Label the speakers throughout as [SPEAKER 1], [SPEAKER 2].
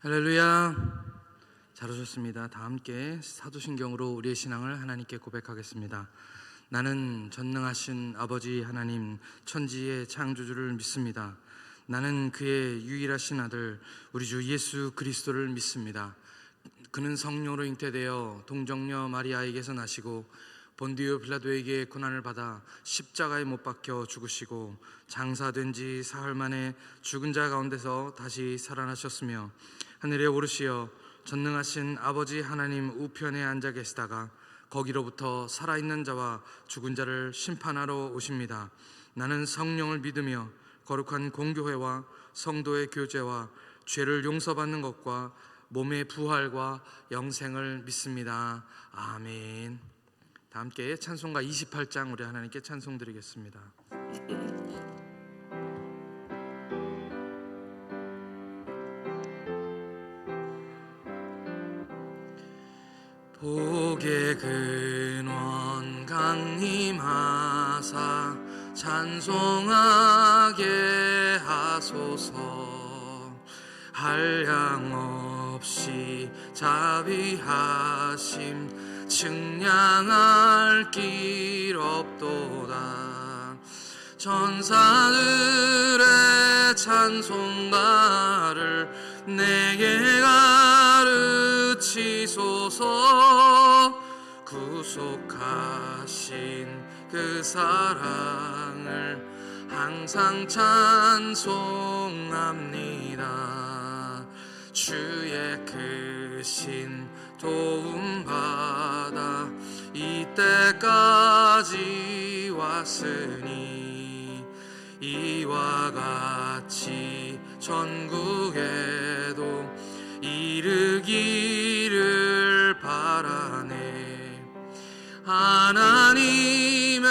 [SPEAKER 1] 할렐루야. 잘 오셨습니다. 다 함께 사도신경으로 우리의 신앙을 하나님께 고백하겠습니다. 나는 전능하신 아버지 하나님, 천지의 창조주를 믿습니다. 나는 그의 유일하신 아들 우리 주 예수 그리스도를 믿습니다. 그는 성령으로 잉태되어 동정녀 마리아에게서 나시고 본디오 빌라도에게 고난을 받아 십자가에 못 박혀 죽으시고 장사된 지 사흘 만에 죽은 자 가운데서 다시 살아나셨으며 하늘에 오르시어 전능하신 아버지 하나님 우편에 앉아 계시다가 거기로부터 살아있는 자와 죽은 자를 심판하러 오십니다. 나는 성령을 믿으며 거룩한 공교회와 성도의 교제와 죄를 용서받는 것과 몸의 부활과 영생을 믿습니다. 아멘. 다 함께 찬송가 28장 우리 하나님께 찬송 드리겠습니다. 복의 근원 강림하사 찬송하게 하소서. 한량 없이 자비하심 측량할 길 없도다. 전사들의 찬송가를 내게 가르치소서. 구속하신 그 사랑을 항상 찬송합니다. 주의 크신 도움받아 이때까지 왔으니 이와 같이 전국에도 이르기를 바라네. 하나님의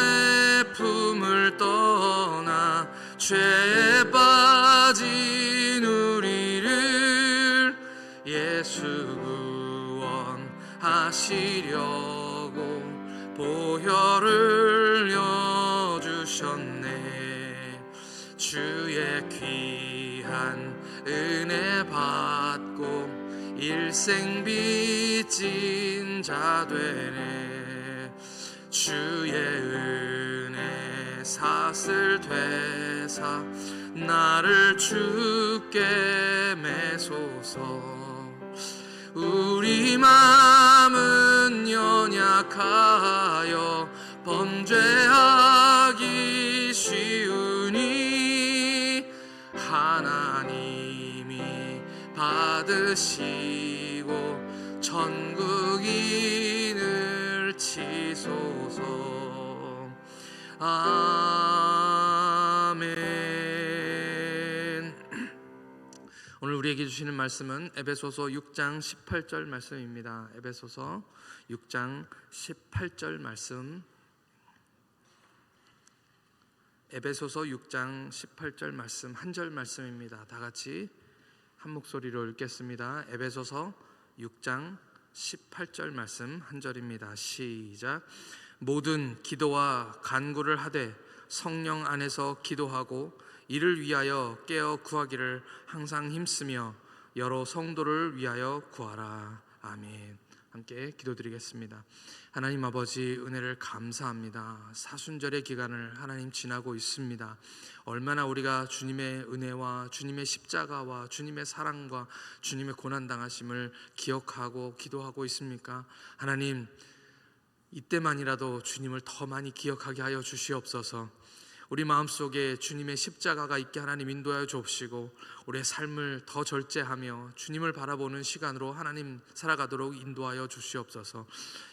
[SPEAKER 1] 품을 떠나 죄에 빠진 우리를 예수 구원하시려고 보혈을 흘려주셨네. 주의 귀한 은혜 받고 일생 빚진 자 되네. 주의 은혜 사슬 되사 나를 주께 매소서. 우리 마음은 연약하여 범죄하기 쉬우니 하나님이 받으시고 천국인을 치소서. 아멘. 오늘 우리에게 주시는 말씀은 에베소서 6장 18절 말씀입니다. 에베소서 6장 18절 말씀. 에베소서 6장 18절 말씀 한 절 말씀입니다. 다 같이 한 목소리로 읽겠습니다. 에베소서 6장 18절 말씀 한 절입니다. 시작. 모든 기도와 간구를 하되 성령 안에서 기도하고 이를 위하여 깨어 구하기를 항상 힘쓰며 여러 성도를 위하여 구하라. 아멘. 함께 기도드리겠습니다. 하나님 아버지, 은혜를 감사합니다. 사순절의 기간을 하나님 지나고 있습니다. 얼마나 우리가 주님의 은혜와 주님의 십자가와 주님의 사랑과 주님의 고난당하심을 기억하고 기도하고 있습니까? 하나님, 이때만이라도 주님을 더 많이 기억하게 하여 주시옵소서. 우리 마음속에 주님의 십자가가 있게 하나님 인도하여 주옵시고 우리의 삶을 더 절제하며 주님을 바라보는 시간으로 하나님 살아가도록 인도하여 주시옵소서.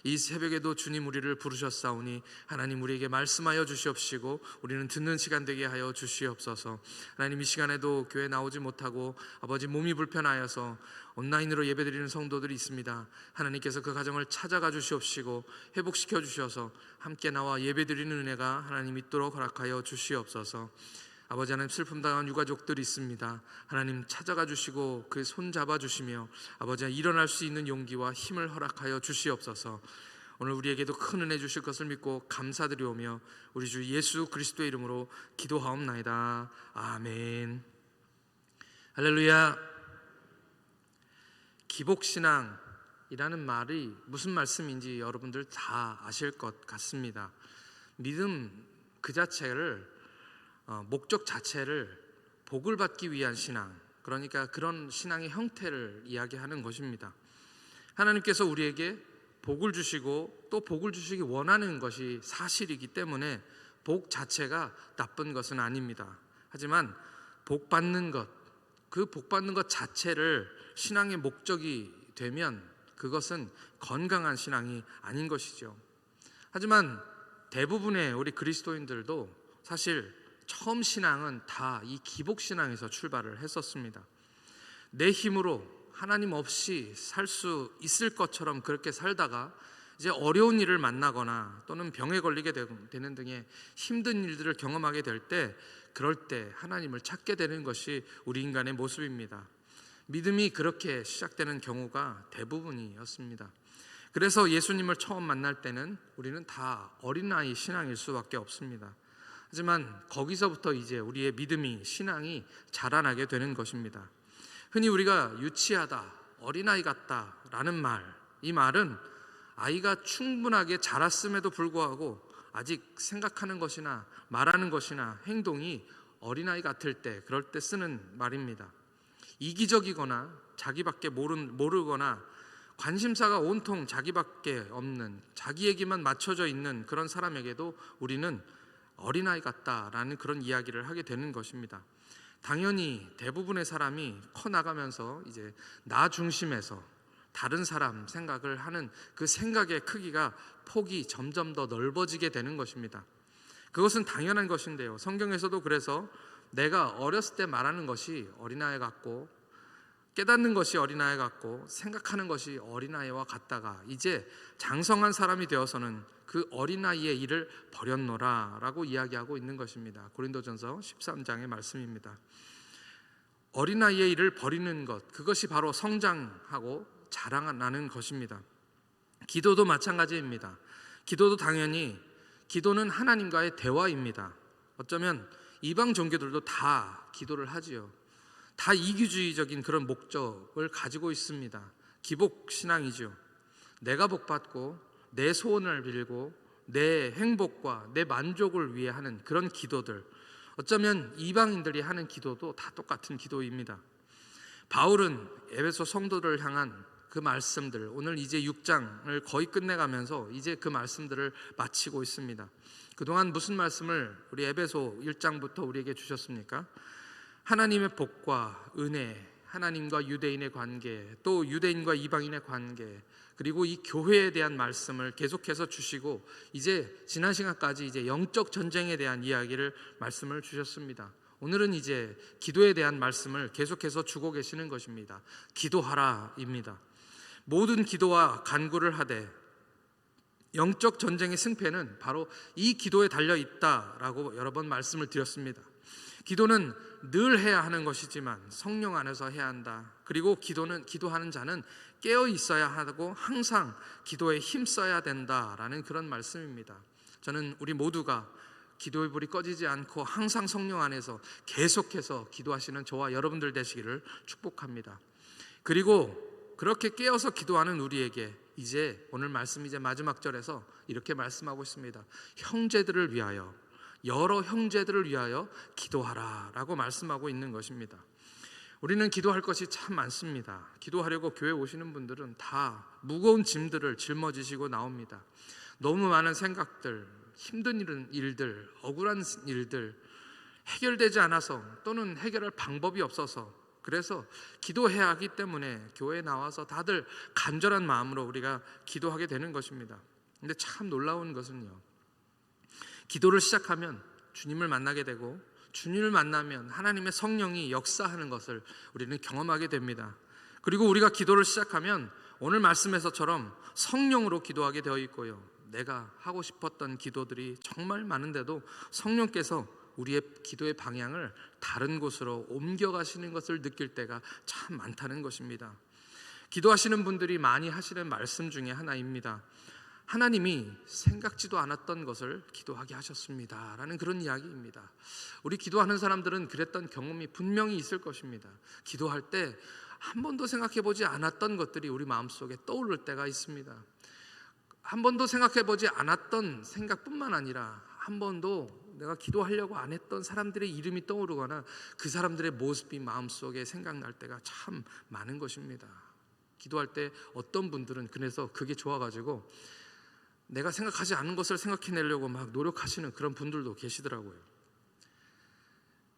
[SPEAKER 1] 이 새벽에도 주님 우리를 부르셨사오니 하나님 우리에게 말씀하여 주시옵시고 우리는 듣는 시간 되게 하여 주시옵소서. 하나님 이 시간에도 교회 나오지 못하고 아버지 몸이 불편하여서 온라인으로 예배드리는 성도들이 있습니다. 하나님께서 그 가정을 찾아가 주시옵시고 회복시켜 주셔서 함께 나와 예배드리는 은혜가 하나님 있도록 허락하여 주시옵소서. 아버지 하나님, 슬픔 당한 유가족들이 있습니다. 하나님 찾아가 주시고 그 손 잡아 주시며 아버지 일어날 수 있는 용기와 힘을 허락하여 주시옵소서. 오늘 우리에게도 큰 은혜 주실 것을 믿고 감사드리오며 우리 주 예수 그리스도의 이름으로 기도하옵나이다. 아멘. 할렐루야. 기복신앙이라는 말이 무슨 말씀인지 여러분들 다 아실 것 같습니다. 믿음 그 자체를 목적 자체를 복을 받기 위한 신앙, 그러니까 그런 신앙의 형태를 이야기하는 것입니다. 하나님께서 우리에게 복을 주시고 또 복을 주시기 원하는 것이 사실이기 때문에 복 자체가 나쁜 것은 아닙니다. 하지만 복 받는 것, 그 복 받는 것 자체를 신앙의 목적이 되면 그것은 건강한 신앙이 아닌 것이죠. 하지만 대부분의 우리 그리스도인들도 사실 처음 신앙은 다 이 기복신앙에서 출발을 했었습니다. 내 힘으로 하나님 없이 살 수 있을 것처럼 그렇게 살다가 이제 어려운 일을 만나거나 또는 병에 걸리게 되는 등의 힘든 일들을 경험하게 될 때, 그럴 때 하나님을 찾게 되는 것이 우리 인간의 모습입니다. 믿음이 그렇게 시작되는 경우가 대부분이었습니다. 그래서 예수님을 처음 만날 때는 우리는 다 어린아이 신앙일 수밖에 없습니다. 하지만 거기서부터 이제 우리의 믿음이, 신앙이 자라나게 되는 것입니다. 흔히 우리가 유치하다, 어린아이 같다 라는 말, 이 말은 아이가 충분하게 자랐음에도 불구하고 아직 생각하는 것이나 말하는 것이나 행동이 어린아이 같을 때, 그럴 때 쓰는 말입니다. 이기적이거나 자기밖에 모르거나 관심사가 온통 자기밖에 없는, 자기 얘기만 맞춰져 있는 그런 사람에게도 우리는 어린아이 같다라는 그런 이야기를 하게 되는 것입니다. 당연히 대부분의 사람이 커나가면서 이제 나 중심에서 다른 사람 생각을 하는 그 생각의 크기가, 폭이 점점 더 넓어지게 되는 것입니다. 그것은 당연한 것인데요, 성경에서도 그래서 내가 어렸을 때 말하는 것이 어린아이 같고, 깨닫는 것이 어린아이 같고, 생각하는 것이 어린아이와 같다가 이제 장성한 사람이 되어서는 그 어린아이의 일을 버렸노라 라고 이야기하고 있는 것입니다. 고린도전서 13장의 말씀입니다. 어린아이의 일을 버리는 것, 그것이 바로 성장하고 자라나는 것입니다. 기도도 마찬가지입니다. 기도도 당연히, 기도는 하나님과의 대화입니다. 어쩌면 이방 종교들도 다 기도를 하지요. 다 이기주의적인 그런 목적을 가지고 있습니다. 기복신앙이죠. 내가 복받고 내 소원을 빌고 내 행복과 내 만족을 위해 하는 그런 기도들, 어쩌면 이방인들이 하는 기도도 다 똑같은 기도입니다. 바울은 에베소 성도를 향한 그 말씀들, 오늘 이제 6장을 거의 끝내가면서 이제 그 말씀들을 마치고 있습니다. 그동안 무슨 말씀을 우리 에베소 1장부터 우리에게 주셨습니까? 하나님의 복과 은혜, 하나님과 유대인의 관계, 또 유대인과 이방인의 관계, 그리고 이 교회에 대한 말씀을 계속해서 주시고, 이제 지난 시간까지 이제 영적 전쟁에 대한 이야기를 말씀을 주셨습니다. 오늘은 이제 기도에 대한 말씀을 계속해서 주고 계시는 것입니다. 기도하라입니다. 모든 기도와 간구를 하되 영적 전쟁의 승패는 바로 이 기도에 달려 있다라고 여러 번 말씀을 드렸습니다. 기도는 늘 해야 하는 것이지만 성령 안에서 해야 한다. 그리고 기도하는 자는 깨어 있어야 하고 항상 기도에 힘써야 된다라는 그런 말씀입니다. 저는 우리 모두가 기도의 불이 꺼지지 않고 항상 성령 안에서 계속해서 기도하시는 저와 여러분들 되시기를 축복합니다. 그리고 그렇게 깨어서 기도하는 우리에게 이제 오늘 말씀 이제 마지막 절에서 이렇게 말씀하고 있습니다. 형제들을 위하여, 여러 형제들을 위하여 기도하라 라고 말씀하고 있는 것입니다. 우리는 기도할 것이 참 많습니다. 기도하려고 교회 오시는 분들은 다 무거운 짐들을 짊어지시고 나옵니다. 너무 많은 생각들, 힘든 일들, 억울한 일들, 해결되지 않아서 또는 해결할 방법이 없어서, 그래서 기도해야 하기 때문에 교회에 나와서 다들 간절한 마음으로 우리가 기도하게 되는 것입니다. 근데 참 놀라운 것은요, 기도를 시작하면 주님을 만나게 되고, 주님을 만나면 하나님의 성령이 역사하는 것을 우리는 경험하게 됩니다. 그리고 우리가 기도를 시작하면 오늘 말씀에서처럼 성령으로 기도하게 되어 있고요, 내가 하고 싶었던 기도들이 정말 많은데도 성령께서 우리의 기도의 방향을 다른 곳으로 옮겨가시는 것을 느낄 때가 참 많다는 것입니다. 기도하시는 분들이 많이 하시는 말씀 중에 하나입니다. 하나님이 생각지도 않았던 것을 기도하게 하셨습니다 라는 그런 이야기입니다. 우리 기도하는 사람들은 그랬던 경험이 분명히 있을 것입니다. 기도할 때 한 번도 생각해 보지 않았던 것들이 우리 마음속에 떠오를 때가 있습니다. 한 번도 생각해 보지 않았던 생각뿐만 아니라 한 번도 내가 기도하려고 안 했던 사람들의 이름이 떠오르거나 그 사람들의 모습이 마음속에 생각날 때가 참 많은 것입니다. 기도할 때 어떤 분들은 그래서 그게 좋아가지고 내가 생각하지 않은 것을 생각해내려고 막 노력하시는 그런 분들도 계시더라고요.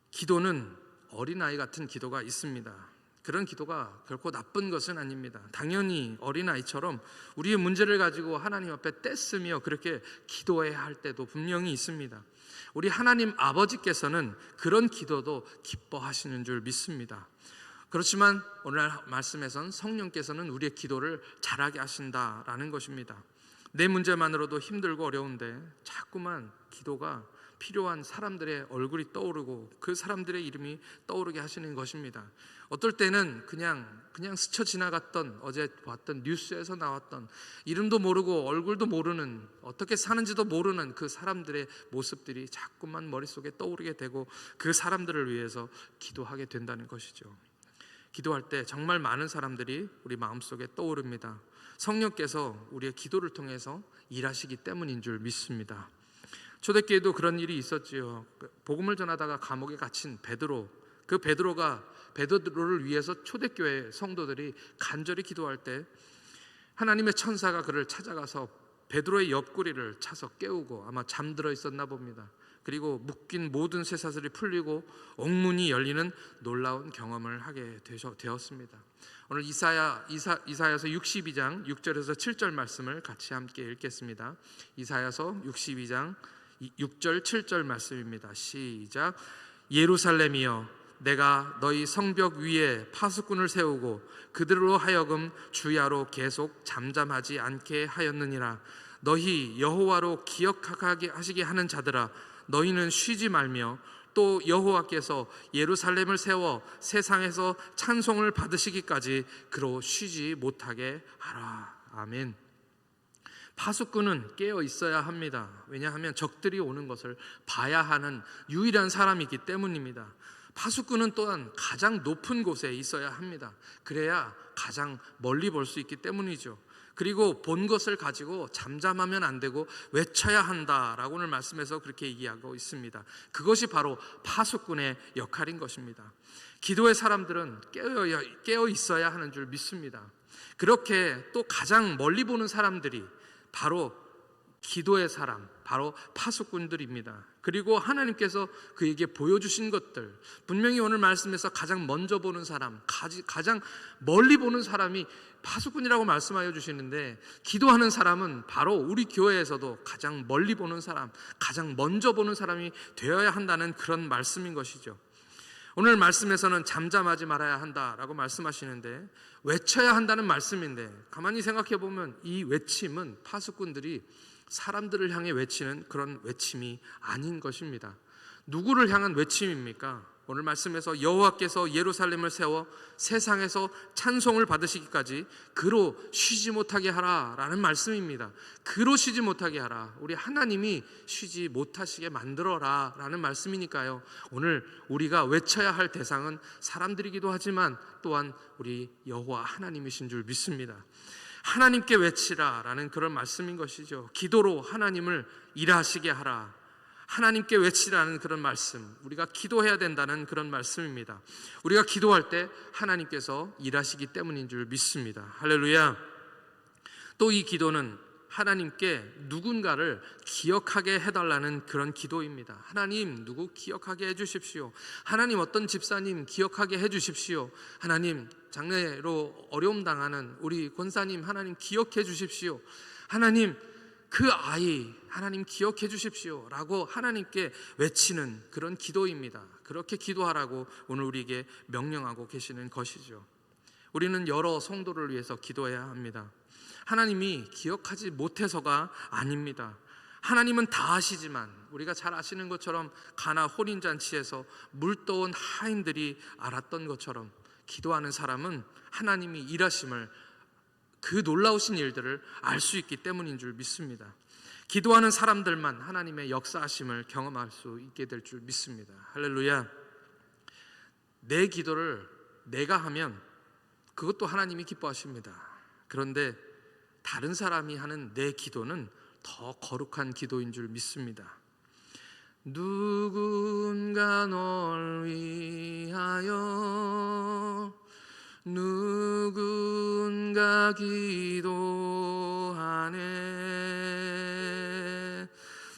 [SPEAKER 1] 기도는 어린아이 같은 기도가 있습니다. 그런 기도가 결코 나쁜 것은 아닙니다. 당연히 어린아이처럼 우리의 문제를 가지고 하나님 앞에 떼쓰며 그렇게 기도해야 할 때도 분명히 있습니다. 우리 하나님 아버지께서는 그런 기도도 기뻐하시는 줄 믿습니다. 그렇지만 오늘 말씀에선 성령께서는 우리의 기도를 잘하게 하신다라는 것입니다. 내 문제만으로도 힘들고 어려운데 자꾸만 기도가 필요한 사람들의 얼굴이 떠오르고 그 사람들의 이름이 떠오르게 하시는 것입니다. 어떨 때는 그냥 스쳐 지나갔던 어제 봤던 뉴스에서 나왔던 이름도 모르고 얼굴도 모르는 어떻게 사는지도 모르는 그 사람들의 모습들이 자꾸만 머릿속에 떠오르게 되고 그 사람들을 위해서 기도하게 된다는 것이죠. 기도할 때 정말 많은 사람들이 우리 마음속에 떠오릅니다. 성령께서 우리의 기도를 통해서 일하시기 때문인 줄 믿습니다. 초대교회도 그런 일이 있었지요. 복음을 전하다가 감옥에 갇힌 베드로, 그 베드로를 위해서 초대교회 성도들이 간절히 기도할 때 하나님의 천사가 그를 찾아가서 베드로의 옆구리를 차서 깨우고 아마 잠들어 있었나 봅니다. 그리고 묶인 모든 쇠사슬이 풀리고 옥문이 열리는 놀라운 경험을 하게 되었습니다. 오늘 이사야서 62장 6절에서 7절 말씀을 같이 함께 읽겠습니다. 이사야서 62장 6절 7절 말씀입니다. 시작. 예루살렘이여, 내가 너희 성벽 위에 파수꾼을 세우고 그들로 하여금 주야로 계속 잠잠하지 않게 하였느니라. 너희 여호와로 기억하게 하시게 하는 자들아, 너희는 쉬지 말며 또 여호와께서 예루살렘을 세워 세상에서 찬송을 받으시기까지 그로 쉬지 못하게 하라. 아멘. 파수꾼은 깨어 있어야 합니다. 왜냐하면 적들이 오는 것을 봐야 하는 유일한 사람이기 때문입니다. 파수꾼은 또한 가장 높은 곳에 있어야 합니다. 그래야 가장 멀리 볼 수 있기 때문이죠. 그리고 본 것을 가지고 잠잠하면 안 되고 외쳐야 한다라고 오늘 말씀에서 그렇게 얘기하고 있습니다. 그것이 바로 파수꾼의 역할인 것입니다. 기도의 사람들은 깨어 있어야 하는 줄 믿습니다. 그렇게 또 가장 멀리 보는 사람들이 바로 기도의 사람, 바로 파수꾼들입니다. 그리고 하나님께서 그에게 보여주신 것들, 분명히 오늘 말씀에서 가장 먼저 보는 사람, 가장 멀리 보는 사람이 파수꾼이라고 말씀하여 주시는데, 기도하는 사람은 바로 우리 교회에서도 가장 멀리 보는 사람, 가장 먼저 보는 사람이 되어야 한다는 그런 말씀인 것이죠. 오늘 말씀에서는 잠잠하지 말아야 한다라고 말씀하시는데, 외쳐야 한다는 말씀인데, 가만히 생각해 보면 이 외침은 파수꾼들이 사람들을 향해 외치는 그런 외침이 아닌 것입니다. 누구를 향한 외침입니까? 오늘 말씀에서 여호와께서 예루살렘을 세워 세상에서 찬송을 받으시기까지 그로 쉬지 못하게 하라라는 말씀입니다. 그로 쉬지 못하게 하라. 우리 하나님이 쉬지 못하시게 만들어라라는 말씀이니까요. 오늘 우리가 외쳐야 할 대상은 사람들이기도 하지만 또한 우리 여호와 하나님이신 줄 믿습니다. 하나님께 외치라라는 그런 말씀인 것이죠. 기도로 하나님을 일하시게 하라. 하나님께 외치라는 그런 말씀, 우리가 기도해야 된다는 그런 말씀입니다. 우리가 기도할 때 하나님께서 일하시기 때문인 줄 믿습니다. 할렐루야. 또 이 기도는 하나님께 누군가를 기억하게 해달라는 그런 기도입니다. 하나님, 누구 기억하게 해주십시오. 하나님, 어떤 집사님 기억하게 해주십시오. 하나님, 장래로 어려움 당하는 우리 권사님 하나님 기억해 주십시오. 하나님, 그 아이 하나님 기억해 주십시오 라고 하나님께 외치는 그런 기도입니다. 그렇게 기도하라고 오늘 우리에게 명령하고 계시는 것이죠. 우리는 여러 성도를 위해서 기도해야 합니다. 하나님이 기억하지 못해서가 아닙니다. 하나님은 다 아시지만 우리가 잘 아시는 것처럼 가나 혼인잔치에서 물떠온 하인들이 알았던 것처럼 기도하는 사람은 하나님이 일하심을, 그 놀라우신 일들을 알 수 있기 때문인 줄 믿습니다. 기도하는 사람들만 하나님의 역사하심을 경험할 수 있게 될 줄 믿습니다. 할렐루야. 내 기도를 내가 하면 그것도 하나님이 기뻐하십니다. 그런데 다른 사람이 하는 내 기도는 더 거룩한 기도인 줄 믿습니다. 누군가 널 위하여 누군가 기도하네.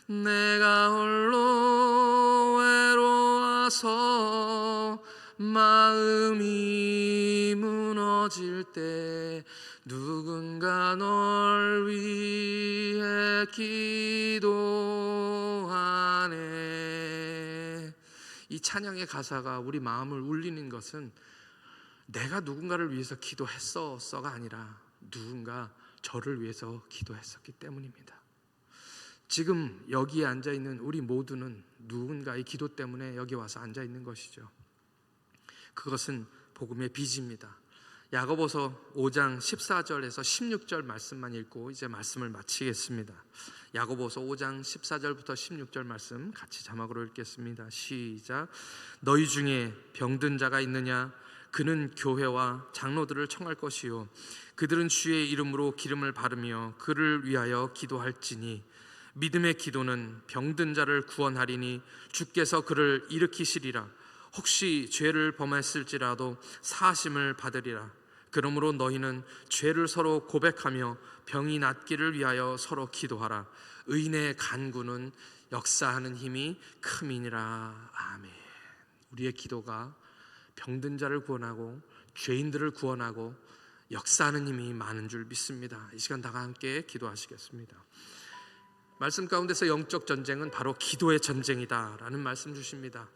[SPEAKER 1] 내가 홀로 외로워서 마음이 무너질 때 누군가 널 위해 기도하네. 이 찬양의 가사가 우리 마음을 울리는 것은 내가 누군가를 위해서 기도했어가 아니라 누군가 저를 위해서 기도했었기 때문입니다. 지금 여기에 앉아있는 우리 모두는 누군가의 기도 때문에 여기 와서 앉아있는 것이죠. 그것은 복음의 빚입니다. 야고보서 5장 14절에서 16절 말씀만 읽고 이제 말씀을 마치겠습니다. 야고보서 5장 14절부터 16절 말씀 같이 자막으로 읽겠습니다. 시작. 너희 중에 병든 자가 있느냐? 그는 교회와 장로들을 청할 것이요 그들은 주의 이름으로 기름을 바르며 그를 위하여 기도할지니 믿음의 기도는 병든 자를 구원하리니 주께서 그를 일으키시리라. 혹시 죄를 범했을지라도 사하심을 받으리라. 그러므로 너희는 죄를 서로 고백하며 병이 낫기를 위하여 서로 기도하라. 의인의 간구는 역사하는 힘이 큼이니라. 아멘. 우리의 기도가 병든 자를 구원하고 죄인들을 구원하고 역사하는 힘이 많은 줄 믿습니다. 이 시간 다 함께 기도하시겠습니다. 말씀 가운데서 영적 전쟁은 바로 기도의 전쟁이다라는 말씀 주십니다.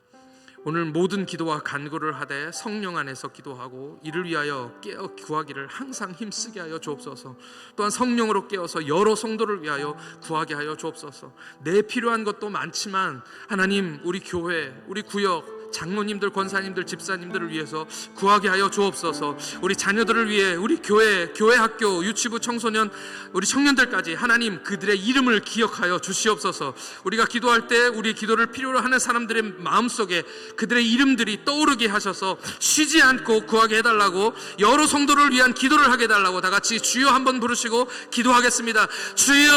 [SPEAKER 1] 오늘 모든 기도와 간구를 하되 성령 안에서 기도하고 이를 위하여 깨어 구하기를 항상 힘쓰게 하여 주옵소서. 또한 성령으로 깨어서 여러 성도를 위하여 구하게 하여 주옵소서. 내 필요한 것도 많지만 하나님, 우리 교회, 우리 구역, 장로님들, 권사님들, 집사님들을 위해서 구하게 하여 주옵소서. 우리 자녀들을 위해 우리 교회 학교, 유치부, 청소년, 우리 청년들까지 하나님 그들의 이름을 기억하여 주시옵소서. 우리가 기도할 때 우리 기도를 필요로 하는 사람들의 마음속에 그들의 이름들이 떠오르게 하셔서 쉬지 않고 구하게 해달라고, 여러 성도를 위한 기도를 하게 해달라고 다 같이 주여 한번 부르시고 기도하겠습니다. 주여!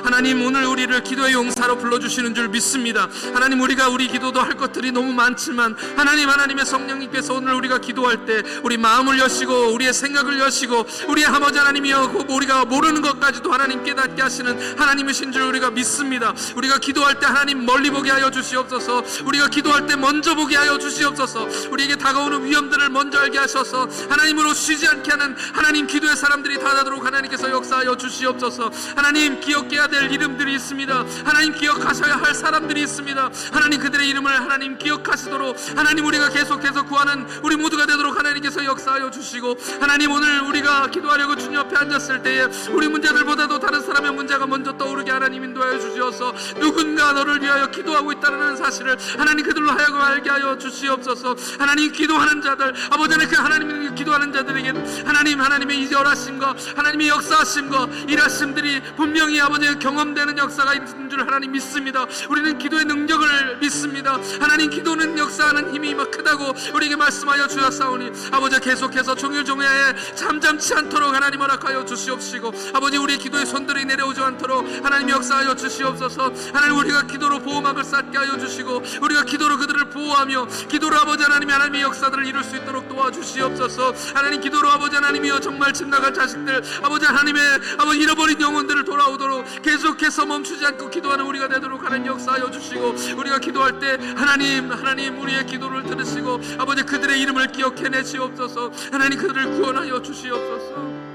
[SPEAKER 1] 하나님, 오늘 우리를 기도의 용사로 불러주시는 줄 믿습니다. 하나님, 우리가 우리 기도도 할 것들이 너무 많지만 하나님의 성령님께서 오늘 우리가 기도할 때 우리 마음을 여시고 우리의 생각을 여시고 우리의 아버지 하나님이여, 우리가 모르는 것까지도 하나님 깨닫게 하시는 하나님이신 줄 우리가 믿습니다. 우리가 기도할 때 하나님 멀리 보게 하여 주시옵소서. 우리가 기도할 때 먼저 보게 하여 주시옵소서. 우리에게 다가오는 위험들을 먼저 알게 하셔서 하나님으로 쉬지 않게 하는 하나님 기도의 사람들이 다다도록 하나님께서 역사하여 주시옵소서. 하나님, 기억해야 될 이름들이 있습니다. 하나님, 기억하셔야 할 사람들이 있습니다. 하나님, 그들의 이름을 하나님 기억하시도록 하나님 우리가 계속해서 구하는 우리 모두가 되도록 하나님께서 역사하여 주시고, 하나님, 오늘 우리가 기도하려고 주님 옆에 앉았을 때에 우리 문제들보다도 다른 사람의 문제가 먼저 떠오르게 하나님 인도하여 주시어서 누군가 너를 위하여 기도하고 있다는 사실을 하나님 그들로 하여금 알게 하여 주시옵소서. 하나님, 기도하는 자들, 아버지 하나님, 그 하나님 기도하는 자들에게는 하나님의 열하심과 하나님의 역사하심과 일하심들이 분명히 아버지 경험되는 역사가 있는 줄 하나님 믿습니다. 우리는 기도의 능력을 믿습니다. 하나님, 기도는 역사하는 힘이 막 크다고 우리에게 말씀하여 주셨사오니 아버지, 계속해서 종일종야에 잠잠치 않도록 하나님 허락하여 주시옵시고, 아버지, 우리의 기도의 손들이 내려오지 않도록 하나님 역사하여 주시옵소서. 하나님, 우리가 기도로 보호막을 쌓게 하여 주시고 우리가 기도로 그들을 보호하며 기도로 아버지 하나님의 역사들을 이룰 수 있도록 도와주시옵소서. 하나님, 기도로 아버지 하나님이여 정말 집 나갈 자식들, 아버지 하나님의 잃어버린 영혼들을 돌아오도록 계속해서 멈추지 않고 기도하는 우리가 되도록 하나님 역사하여 주시고, 우리가 기도할 때 하나님 우리의 기도를 들으시고 아버지 그들의 이름을 기억해내 주옵소서. 하나님, 그들을 구원하여 주시옵소서.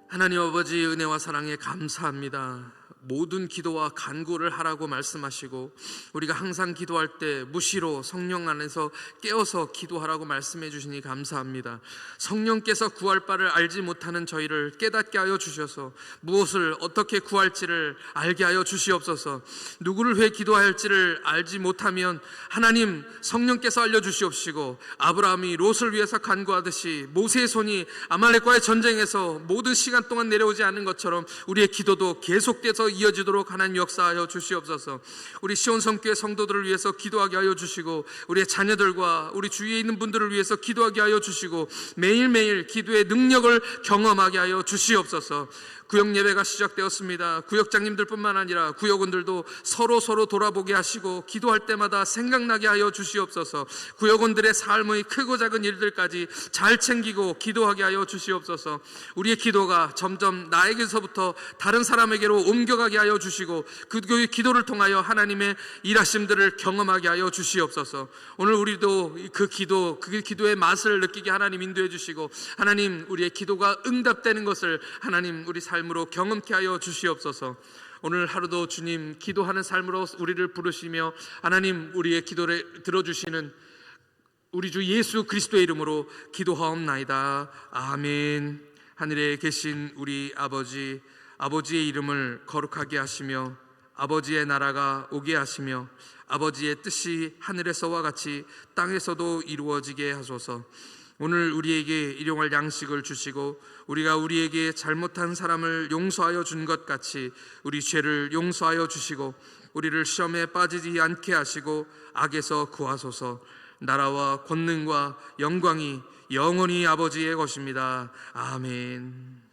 [SPEAKER 1] 하나님 아버지, 은혜와 사랑에 감사합니다. 모든 기도와 간구를 하라고 말씀하시고, 우리가 항상 기도할 때 무시로 성령 안에서 깨어서 기도하라고 말씀해 주시니 감사합니다. 성령께서 구할 바를 알지 못하는 저희를 깨닫게 하여 주셔서 무엇을 어떻게 구할지를 알게 하여 주시옵소서. 누구를 왜 기도해야 할지를 알지 못하면 하나님 성령께서 알려주시옵시고, 아브라함이 롯을 위해서 간구하듯이 모세의 손이 아말렉과의 전쟁에서 모든 시간 동안 내려오지 않은 것처럼 우리의 기도도 계속돼서 이어지도록 하나님 역사하여 주시옵소서. 우리 시온성교회 성도들을 위해서 기도하게 하여 주시고, 우리의 자녀들과 우리 주위에 있는 분들을 위해서 기도하게 하여 주시고, 매일매일 기도의 능력을 경험하게 하여 주시옵소서. 구역 예배가 시작되었습니다. 구역장님들뿐만 아니라 구역원들도 서로 돌아보게 하시고 기도할 때마다 생각나게 하여 주시옵소서. 구역원들의 삶의 크고 작은 일들까지 잘 챙기고 기도하게 하여 주시옵소서. 우리의 기도가 점점 나에게서부터 다른 사람에게로 옮겨가게 하여 주시고, 그 기도를 통하여 하나님의 일하심들을 경험하게 하여 주시옵소서. 오늘 우리도 그 기도의 맛을 느끼게 하나님 인도해 주시고, 하나님 우리의 기도가 응답되는 것을 하나님 우리 삶으로 경험케 하여 주시옵소서. 오늘 하루도 주님 기도하는 삶으로 우리를 부르시며 하나님 우리의 기도를 들어주시는 우리 주 예수 그리스도의 이름으로 기도하옵나이다. 아멘. 하늘에 계신 우리 아버지, 아버지의 이름을 거룩하게 하시며 아버지의 나라가 오게 하시며 아버지의 뜻이 하늘에서와 같이 땅에서도 이루어지게 하소서. 오늘 우리에게 일용할 양식을 주시고 우리가 우리에게 잘못한 사람을 용서하여 준 것 같이 우리 죄를 용서하여 주시고, 우리를 시험에 빠지지 않게 하시고 악에서 구하소서. 나라와 권능과 영광이 영원히 아버지의 것입니다. 아멘.